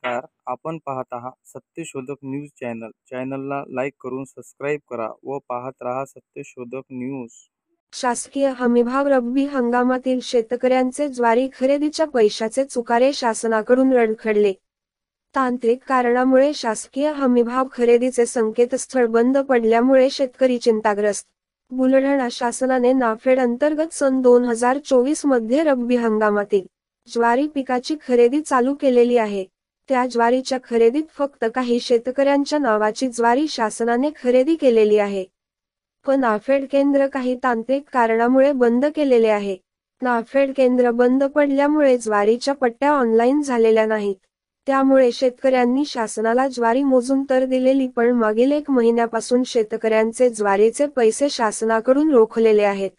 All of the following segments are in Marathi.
नमस्कार. आपण पाहत आहात सत्यशोधक न्यूज चॅनल. चॅनलला लाईक करून सबस्क्राईब करा व पाहत रहा सत्यशोधक न्यूज. शासकीय हमीभाव रब्बी हंगामातील शेतकऱ्यांचे ज्वारी खरेदीच्या पैशाचे चुकारे शासनाकडून रडखडले. तांत्रिक कारणामुळे शासकीय हमीभाव खरेदीचे संकेतस्थळ बंद पडल्यामुळे शेतकरी चिंताग्रस्त. बुलढाणा शासनाने नाफेड अंतर्गत सन 2024 मध्ये रब्बी हंगामातील ज्वारी पिकाची खरेदी चालू केलेली आहे. त्या ज्वारीच्या खरेदीत फक्त काही शेतकऱ्यांच्या नावाची ज्वारी शासनाने खरेदी केलेली आहे. पण नाफेड केंद्र काही तांत्रिक कारणामुळे बंद केलेले आहे. नाफेड केंद्र बंद पडल्यामुळे ज्वारीच्या पट्ट्या ऑनलाईन झालेल्या नाहीत. त्यामुळे शेतकऱ्यांनी शासनाला ज्वारी मोजून तर दिलेली, पण मागील 1 महिन्यापासून शेतकऱ्यांचे ज्वारीचे पैसे शासनाकडून रोखलेले आहेत.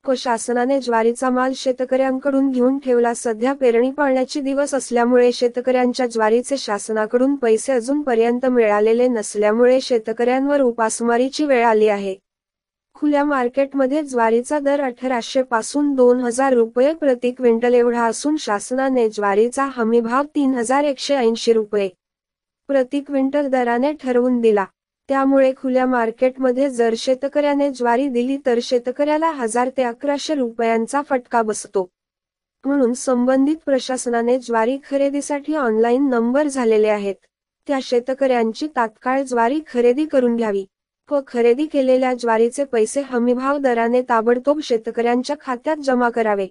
शासनाने ज्वारीचा माल शेतकऱ्यांकडून घेऊन ठेवला. सध्या पेरणी पाण्याचे दिवस असल्यामुळे शेतकऱ्यांच्या ज्वारीचे शासनाकडून पैसे अजूनपर्यंत मिळालेले नसल्यामुळे शेतकऱ्यांवर उपासमारीची वेळ आली आहे. खुल्या मार्केटमध्ये ज्वारीचा दर 1800 पासून 2000 रुपये प्रति क्विंटल एवढा असून शासनाने ज्वारीचा हमीभाव 3180 रुपये प्रति क्विंटल दराने ठरवून दिला. त्यामुळे खुल्या मार्केटमध्ये जर शेतकऱ्याने ज्वारी दिली तर शेतकऱ्याला 1000 ते 1100 रुपयांचा फटका बसतो. म्हणून संबंधित प्रशासनाने ज्वारी खरेदीसाठी ऑनलाईन नंबर झालेले आहेत. त्या शेतकऱ्यांची तात्काळ ज्वारी खरेदी करून घ्यावी व खरेदी केलेल्या ज्वारीचे पैसे हमीभाव दराने ताबडतोब शेतकऱ्यांच्या खात्यात जमा करावे.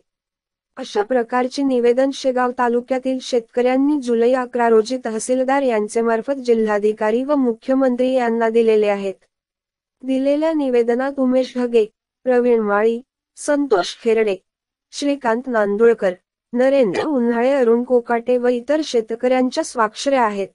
अशा प्रकारचे निवेदन शेगाव तालुक्यातील शेतकऱ्यांनी जुलै 11 रोजी तहसीलदार यांचेमार्फत जिल्हाधिकारी व मुख्यमंत्री यांना दिलेले आहेत. दिलेल्या निवेदनात उमेश ढगे, प्रवीण माळी, संतोष खेरडे, श्रीकांत नांदुळकर, नरेंद्र उन्हाळे, अरुण कोकाटे व इतर शेतकऱ्यांच्या स्वाक्षऱ्या आहेत.